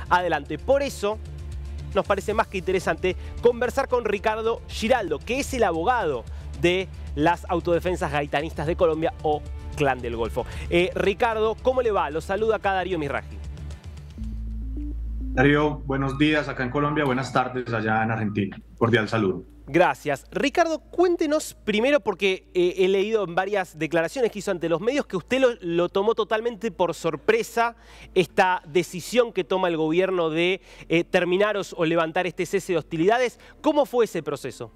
adelante. Por eso nos parece más que interesante conversar con Ricardo Giraldo, que es el abogado de las autodefensas gaitanistas de Colombia o Clan del Golfo. Ricardo, ¿cómo le va? Lo saluda acá Darío Misraji. Darío, buenos días acá en Colombia, buenas tardes allá en Argentina. Cordial saludo. Gracias. Ricardo, cuéntenos primero, porque he leído en varias declaraciones que hizo ante los medios que usted lo tomó totalmente por sorpresa, esta decisión que toma el gobierno de terminar o levantar este cese de hostilidades. ¿Cómo fue ese proceso?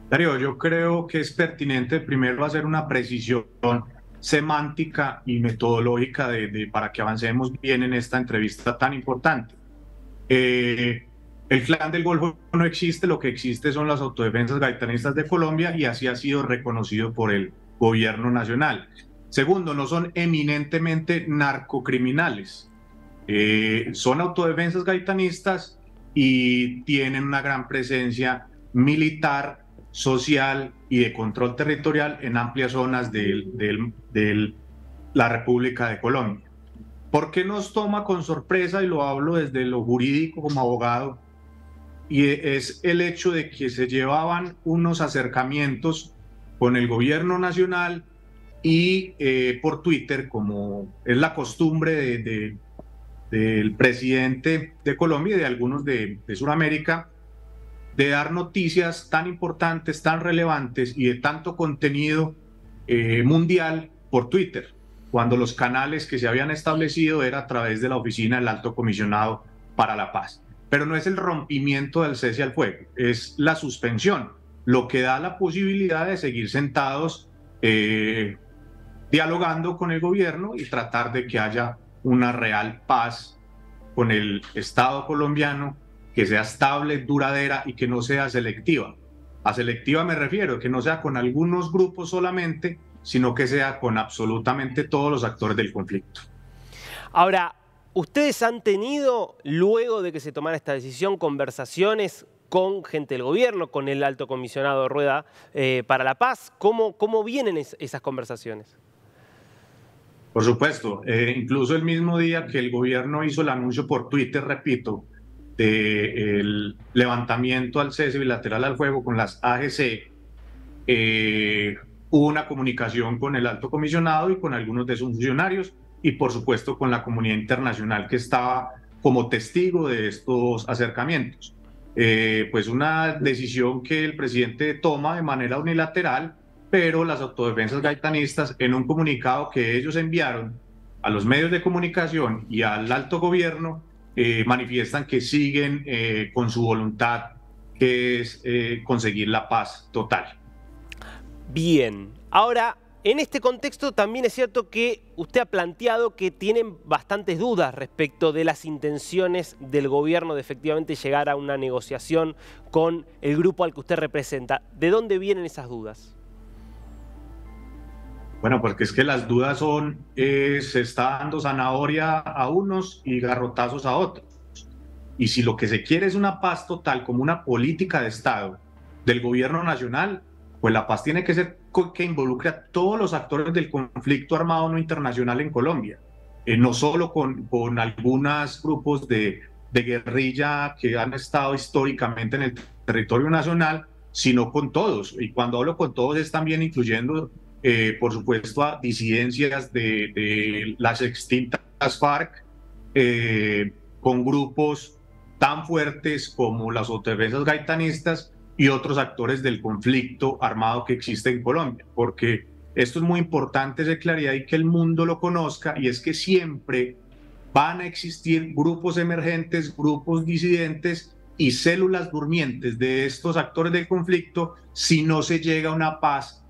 Darío, yo creo que es pertinente primero hacer una precisión semántica y metodológica para que avancemos bien en esta entrevista tan importante. El Clan del Golfo no existe, lo que existe son las autodefensas gaitanistas de Colombia y así ha sido reconocido por el gobierno nacional. Segundo, no son eminentemente narcocriminales, son autodefensas gaitanistas y tienen una gran presencia militar, social y de control territorial en amplias zonas de la República de Colombia. ¿Por qué nos toma con sorpresa? Y lo hablo desde lo jurídico como abogado, y es el hecho de que se llevaban unos acercamientos con el gobierno nacional y por Twitter, como es la costumbre del presidente de Colombia y de algunos de Sudamérica, de dar noticias tan importantes, tan relevantes y de tanto contenido mundial por Twitter, cuando los canales que se habían establecido era a través de la oficina del Alto Comisionado para la Paz. Pero no es el rompimiento del cese al fuego, es la suspensión, lo que da la posibilidad de seguir sentados dialogando con el gobierno y tratar de que haya una real paz con el Estado colombiano, que sea estable, duradera y que no sea selectiva. A selectiva me refiero, que no sea con algunos grupos solamente, sino que sea con absolutamente todos los actores del conflicto. Ahora, ¿ustedes han tenido, luego de que se tomara esta decisión, conversaciones con gente del gobierno, con el Alto Comisionado Rueda para la Paz? ¿Cómo vienen esas conversaciones? Por supuesto, incluso el mismo día que el gobierno hizo el anuncio por Twitter, repito, del levantamiento al cese bilateral al fuego con las AGC, hubo una comunicación con el Alto Comisionado y con algunos de sus funcionarios y por supuesto con la comunidad internacional que estaba como testigo de estos acercamientos. Pues una decisión que el presidente toma de manera unilateral, pero las autodefensas gaitanistas en un comunicado que ellos enviaron a los medios de comunicación y al alto gobierno manifiestan que siguen con su voluntad, que es conseguir la paz total. Bien, ahora en este contexto también es cierto que usted ha planteado que tienen bastantes dudas respecto de las intenciones del gobierno de efectivamente llegar a una negociación con el grupo al que usted representa. ¿De dónde vienen esas dudas? Bueno, porque es que las dudas son, se está dando zanahoria a unos y garrotazos a otros. Y si lo que se quiere es una paz total como una política de Estado del gobierno nacional, pues la paz tiene que ser que involucre a todos los actores del conflicto armado no internacional en Colombia, no solo con algunos grupos de guerrilla que han estado históricamente en el territorio nacional, sino con todos. Y cuando hablo con todos es también incluyendo, por supuesto, a disidencias de las extintas FARC, con grupos tan fuertes como las autodefensas gaitanistas y otros actores del conflicto armado que existe en Colombia, porque esto es muy importante de claridad y que el mundo lo conozca, y es que siempre van a existir grupos emergentes, grupos disidentes y células durmientes de estos actores del conflicto si no se llega a una paz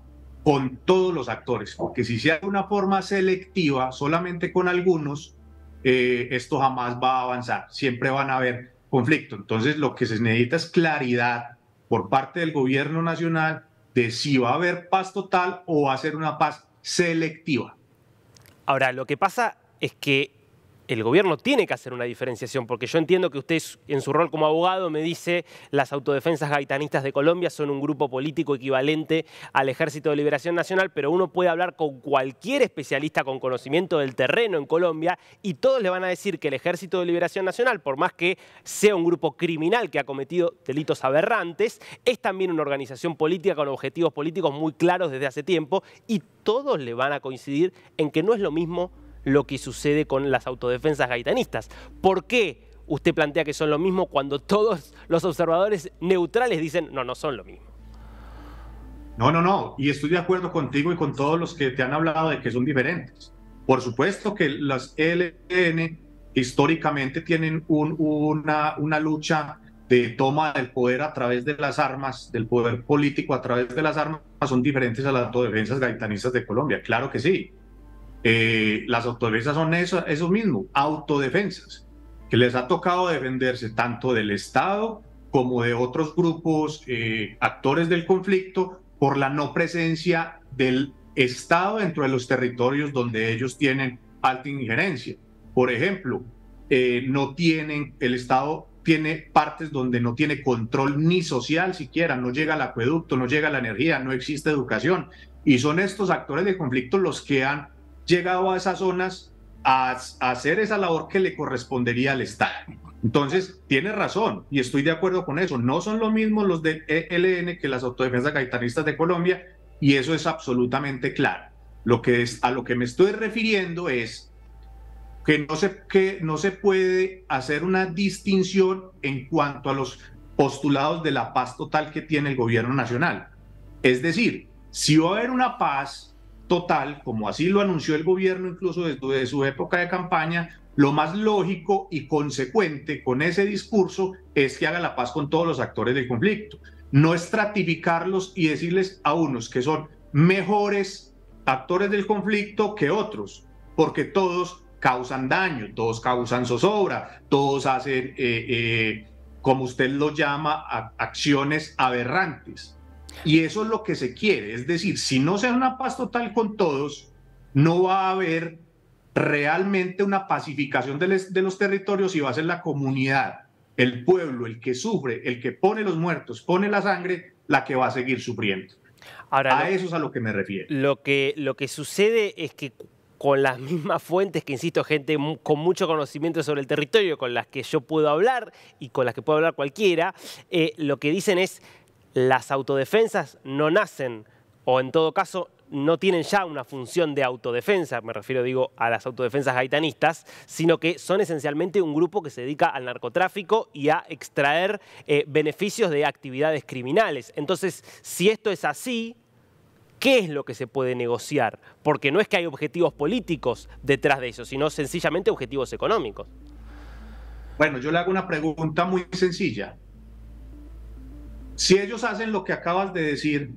con todos los actores, porque si se hace de una forma selectiva solamente con algunos, esto jamás va a avanzar, siempre van a haber conflictos. Entonces lo que se necesita es claridad por parte del gobierno nacional de si va a haber paz total o va a ser una paz selectiva. Ahora, lo que pasa es que el gobierno tiene que hacer una diferenciación, porque yo entiendo que usted en su rol como abogado me dice las autodefensas gaitanistas de Colombia son un grupo político equivalente al Ejército de Liberación Nacional, pero uno puede hablar con cualquier especialista con conocimiento del terreno en Colombia y todos le van a decir que el Ejército de Liberación Nacional, por más que sea un grupo criminal que ha cometido delitos aberrantes, es también una organización política con objetivos políticos muy claros desde hace tiempo y todos le van a coincidir en que no es lo mismo lo que sucede con las autodefensas gaitanistas. ¿Por qué usted plantea que son lo mismo cuando todos los observadores neutrales dicen no, no son lo mismo? No, y estoy de acuerdo contigo y con todos los que te han hablado de que son diferentes. Por supuesto que las ELN históricamente tienen una lucha de toma del poder a través de las armas, del poder político a través de las armas, son diferentes a las autodefensas gaitanistas de Colombia, claro que sí. Las autodefensas son eso mismo, autodefensas, que les ha tocado defenderse tanto del Estado como de otros grupos actores del conflicto por la no presencia del Estado dentro de los territorios donde ellos tienen alta injerencia. Por ejemplo, el Estado tiene partes donde no tiene control ni social siquiera, no llega el acueducto, no llega la energía, no existe educación, y son estos actores de conflicto los que han llegado a esas zonas a hacer esa labor que le correspondería al Estado. Entonces, tiene razón y estoy de acuerdo con eso. No son lo mismo los de ELN que las autodefensas gaitanistas de Colombia y eso es absolutamente claro. A lo que me estoy refiriendo es que no se puede hacer una distinción en cuanto a los postulados de la paz total que tiene el gobierno nacional. Es decir, si va a haber una paz total, como así lo anunció el gobierno incluso desde su época de campaña, lo más lógico y consecuente con ese discurso es que haga la paz con todos los actores del conflicto, no estratificarlos y decirles a unos que son mejores actores del conflicto que otros, porque todos causan daño, todos causan zozobra, todos hacen, como usted lo llama, acciones aberrantes. Y eso es lo que se quiere, es decir, si no se da una paz total con todos, no va a haber realmente una pacificación de los territorios y va a ser la comunidad, el pueblo, el que sufre, el que pone los muertos, pone la sangre, la que va a seguir sufriendo. Ahora, eso es a lo que me refiero. Lo que sucede es que con las mismas fuentes que, insisto, gente con mucho conocimiento sobre el territorio, con las que yo puedo hablar y con las que puede hablar cualquiera, lo que dicen es las autodefensas no nacen, o en todo caso no tienen ya una función de autodefensa, me refiero, digo, a las autodefensas gaitanistas, sino que son esencialmente un grupo que se dedica al narcotráfico y a extraer beneficios de actividades criminales. Entonces, si esto es así, ¿qué es lo que se puede negociar? Porque no es que hay objetivos políticos detrás de eso, sino sencillamente objetivos económicos. Bueno, yo le hago una pregunta muy sencilla. Si ellos hacen lo que acabas de decir,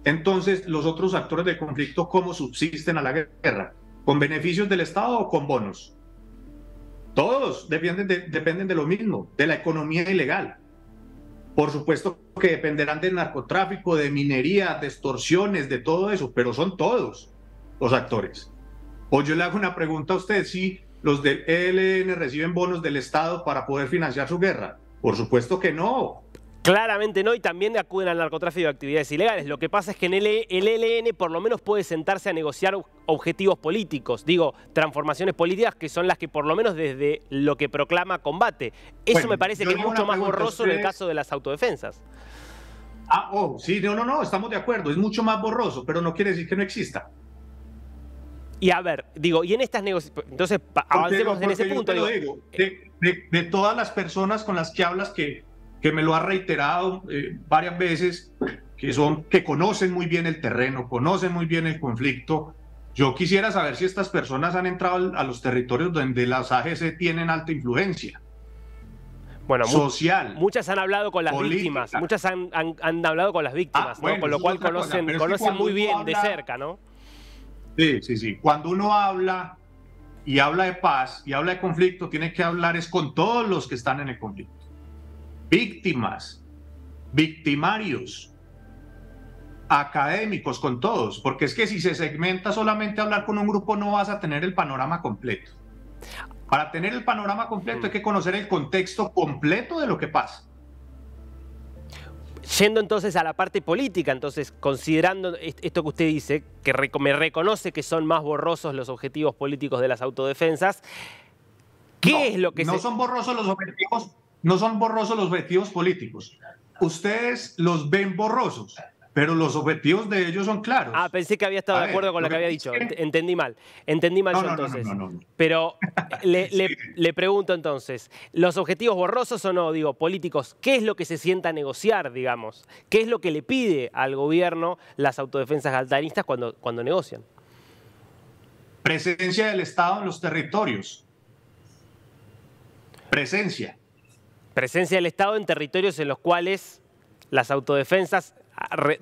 entonces los otros actores del conflicto, ¿cómo subsisten a la guerra? ¿Con beneficios del Estado o con bonos? Todos dependen de lo mismo, de la economía ilegal. Por supuesto que dependerán del narcotráfico, de minería, de extorsiones, de todo eso, pero son todos los actores. O yo le hago una pregunta a usted, si los del ELN reciben bonos del Estado para poder financiar su guerra. Por supuesto que no. Claramente no, y también acuden al narcotráfico de actividades ilegales. Lo que pasa es que en el ELN por lo menos puede sentarse a negociar objetivos políticos, digo, transformaciones políticas que son las que por lo menos desde lo que proclama combate. Eso bueno, me parece que es mucho más borroso en el caso de las autodefensas. Sí, no, estamos de acuerdo, es mucho más borroso, pero no quiere decir que no exista. Y a ver, digo, y en estas negociaciones, entonces avancemos en ese punto. De todas las personas con las que hablas que me lo ha reiterado varias veces, que conocen muy bien el terreno, conocen muy bien el conflicto. Yo quisiera saber si estas personas han entrado a los territorios donde las AGC tienen alta influencia. Bueno, social. Muchas han hablado con las víctimas, muchas han hablado con las víctimas, ¿no? Bueno, con lo cual conocen muy bien de cerca, ¿no? Sí. Cuando uno habla y habla de paz y habla de conflicto, tiene que hablar es con todos los que están en el conflicto. Víctimas, victimarios, académicos, con todos, porque es que si se segmenta solamente hablar con un grupo no vas a tener el panorama completo. Para tener el panorama completo hay que conocer el contexto completo de lo que pasa. Yendo entonces a la parte política, entonces considerando esto que usted dice, que me reconoce que son más borrosos los objetivos políticos de las autodefensas, ¿qué es lo que no son borrosos los objetivos, no son borrosos los objetivos políticos. Ustedes los ven borrosos, pero los objetivos de ellos son claros. Ah, pensé que había estado de acuerdo con lo que había dicho. Entendí mal. Entendí mal yo entonces. No. Pero le pregunto entonces, ¿los objetivos borrosos o no, digo, políticos, qué es lo que se sienta a negociar, digamos? ¿Qué es lo que le pide al gobierno las autodefensas galtanistas cuando negocian? Presencia del Estado en los territorios. Presencia del Estado en territorios en los cuales las autodefensas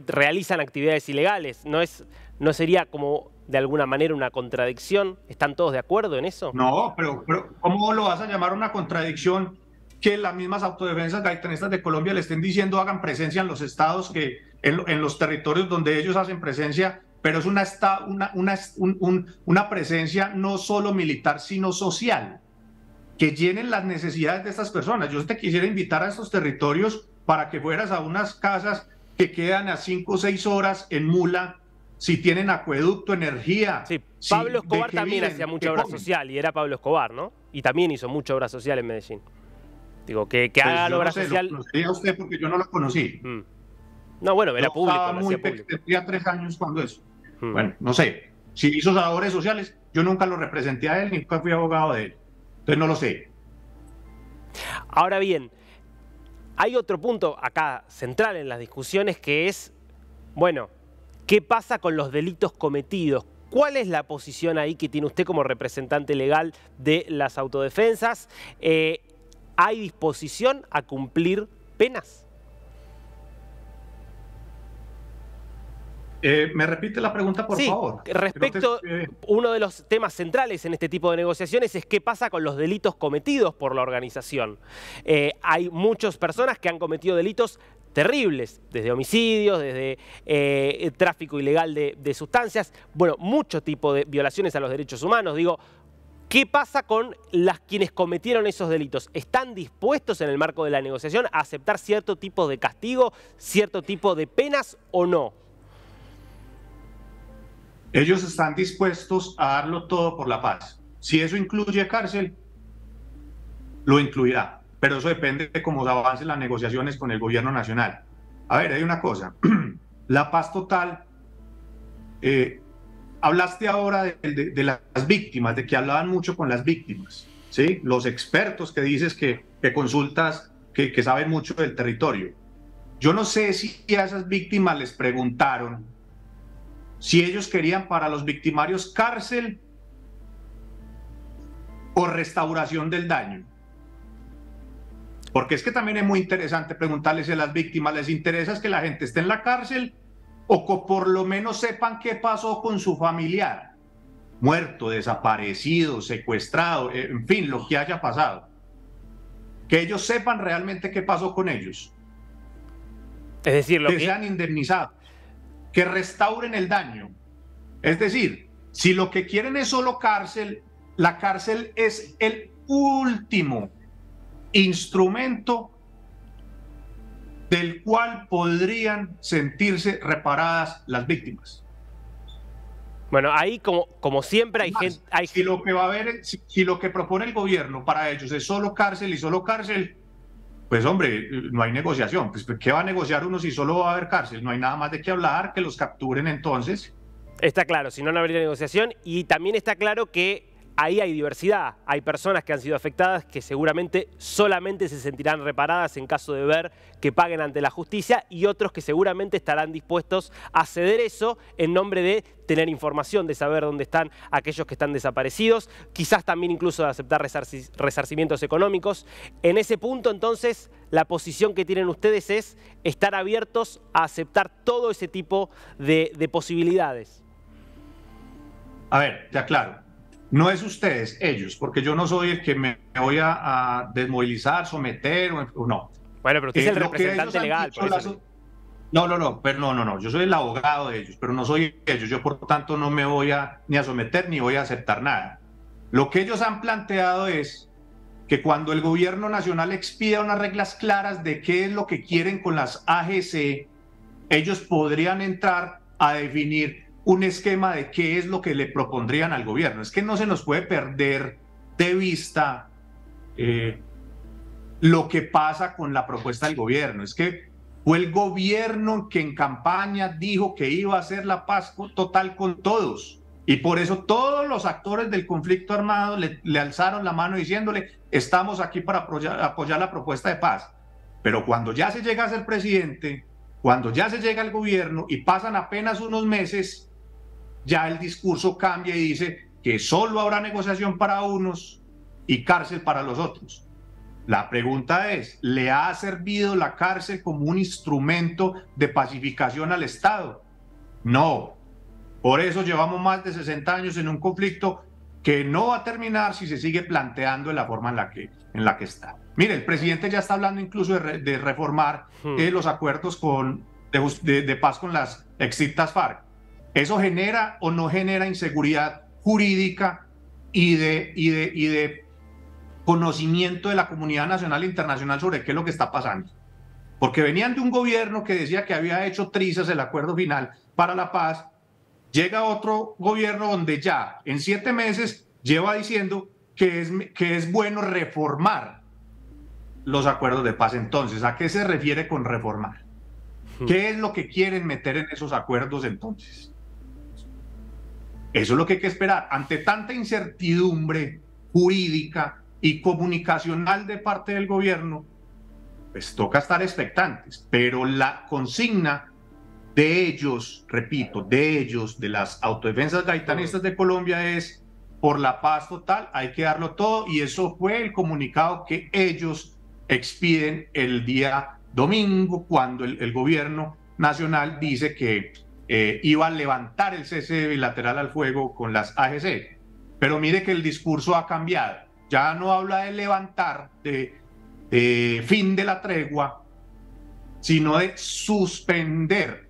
realizan actividades ilegales. ¿No sería como de alguna manera una contradicción? ¿Están todos de acuerdo en eso? No, pero ¿cómo lo vas a llamar una contradicción que las mismas autodefensas gaitanistas de Colombia le estén diciendo hagan presencia en los estados, que en los territorios donde ellos hacen presencia, pero es una presencia no solo militar, sino social, que llenen las necesidades de estas personas? Yo te quisiera invitar a estos territorios para que fueras a unas casas que quedan a 5 o 6 horas en mula, si tienen acueducto, energía. Sí, Pablo Escobar también hacía mucha obra social, y era Pablo Escobar, ¿no? Y también hizo mucha obra social en Medellín. Digo, que pues haga la obra social... Lo conocía usted porque yo no lo conocí. No, bueno, era público. Estaba muy pequeño, tenía 3 años cuando eso. Bueno, no sé. Si hizo labores sociales, yo nunca lo representé a él, ni nunca fui abogado de él. Entonces no lo sé. Ahora bien, hay otro punto acá central en las discusiones que es, bueno, ¿qué pasa con los delitos cometidos? ¿Cuál es la posición ahí que tiene usted como representante legal de las autodefensas? ¿Hay disposición a cumplir penas? ¿Me repite la pregunta, por favor? Respecto, uno de los temas centrales en este tipo de negociaciones es qué pasa con los delitos cometidos por la organización. Hay muchas personas que han cometido delitos terribles, desde homicidios, desde tráfico ilegal de sustancias, bueno, mucho tipo de violaciones a los derechos humanos. Digo, ¿qué pasa con quienes cometieron esos delitos? ¿Están dispuestos en el marco de la negociación a aceptar cierto tipo de castigo, cierto tipo de penas o no? Ellos están dispuestos a darlo todo por la paz. Si eso incluye cárcel, lo incluirá. Pero eso depende de cómo avancen las negociaciones con el gobierno nacional. A ver, hay una cosa. La paz total. Hablaste ahora de las víctimas, de que hablaban mucho con las víctimas, ¿sí? Los expertos que dices que consultas, que saben mucho del territorio. Yo no sé si a esas víctimas les preguntaron si ellos querían para los victimarios cárcel o restauración del daño. Porque es que también es muy interesante preguntarles a las víctimas, ¿les interesa que la gente esté en la cárcel o que por lo menos sepan qué pasó con su familiar? Muerto, desaparecido, secuestrado, en fin, lo que haya pasado. Que ellos sepan realmente qué pasó con ellos. Es decir, que sean indemnizados, que restauren el daño. Es decir, si lo que quieren es solo cárcel, la cárcel es el último instrumento del cual podrían sentirse reparadas las víctimas. Bueno, ahí como siempre hay gente... Si lo que va a haber, si lo que propone el gobierno para ellos es solo cárcel y solo cárcel, pues hombre, no hay negociación. Pues ¿qué va a negociar uno si solo va a haber cárcel? No hay nada más de qué hablar, que los capturen entonces. Está claro, si no, no habría negociación. Y también está claro que ahí hay diversidad. Hay personas que han sido afectadas que seguramente solamente se sentirán reparadas en caso de ver que paguen ante la justicia, y otros que seguramente estarán dispuestos a ceder eso en nombre de tener información, de saber dónde están aquellos que están desaparecidos, quizás también incluso de aceptar resarcimientos económicos. En ese punto, entonces, la posición que tienen ustedes es estar abiertos a aceptar todo ese tipo de posibilidades. A ver, te aclaro. No es ustedes, ellos, porque yo no soy el que me voy a desmovilizar, someter o no. Bueno, pero usted es el representante legal. Por eso. No, yo soy el abogado de ellos, pero no soy ellos. Yo, por lo tanto, no me voy ni a someter ni voy a aceptar nada. Lo que ellos han planteado es que cuando el gobierno nacional expida unas reglas claras de qué es lo que quieren con las AGC, ellos podrían entrar a definir un esquema de qué es lo que le propondrían al gobierno. Es que no se nos puede perder de vista lo que pasa con la propuesta del gobierno. Es que fue el gobierno que en campaña dijo que iba a hacer la paz total con todos. Y por eso todos los actores del conflicto armado le alzaron la mano diciéndole, estamos aquí para apoyar la propuesta de paz. Pero cuando ya se llega a ser presidente, cuando ya se llega al gobierno y pasan apenas unos meses, ya el discurso cambia y dice que solo habrá negociación para unos y cárcel para los otros. La pregunta es, ¿le ha servido la cárcel como un instrumento de pacificación al Estado? No. Por eso llevamos más de 60 años en un conflicto que no va a terminar si se sigue planteando de la forma en la que está. Mire, el presidente ya está hablando incluso de reformar los acuerdos de paz con las extintas FARC. ¿Eso genera o no genera inseguridad jurídica y de conocimiento de la comunidad nacional e internacional sobre qué es lo que está pasando? Porque venían de un gobierno que decía que había hecho trizas el acuerdo final para la paz. Llega otro gobierno donde ya en 7 meses lleva diciendo que es bueno reformar los acuerdos de paz. Entonces, ¿a qué se refiere con reformar? ¿Qué es lo que quieren meter en esos acuerdos entonces? Eso es lo que hay que esperar. Ante tanta incertidumbre jurídica y comunicacional de parte del gobierno, pues toca estar expectantes. Pero la consigna de ellos, repito, de las autodefensas gaitanistas de Colombia es por la paz total, hay que darlo todo, y eso fue el comunicado que ellos expiden el día domingo cuando el gobierno nacional dice que iba a levantar el cese bilateral al fuego con las AGC. Pero mire que el discurso ha cambiado, ya no habla de levantar, de fin de la tregua, sino de suspender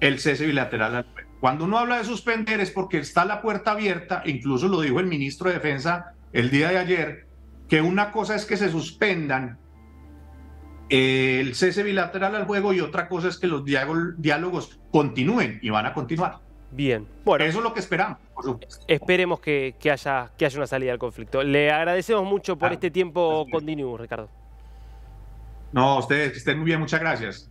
el cese bilateral al fuego. Cuando uno habla de suspender es porque está la puerta abierta, incluso lo dijo el ministro de Defensa el día de ayer, que una cosa es que se suspendan el cese bilateral al fuego y otra cosa es que los diálogos continúen y van a continuar. Bien, bueno. Eso es lo que esperamos, por supuesto. Esperemos que haya una salida al conflicto. Le agradecemos mucho por este tiempo continuo, Ricardo. No, ustedes que estén muy bien, muchas gracias.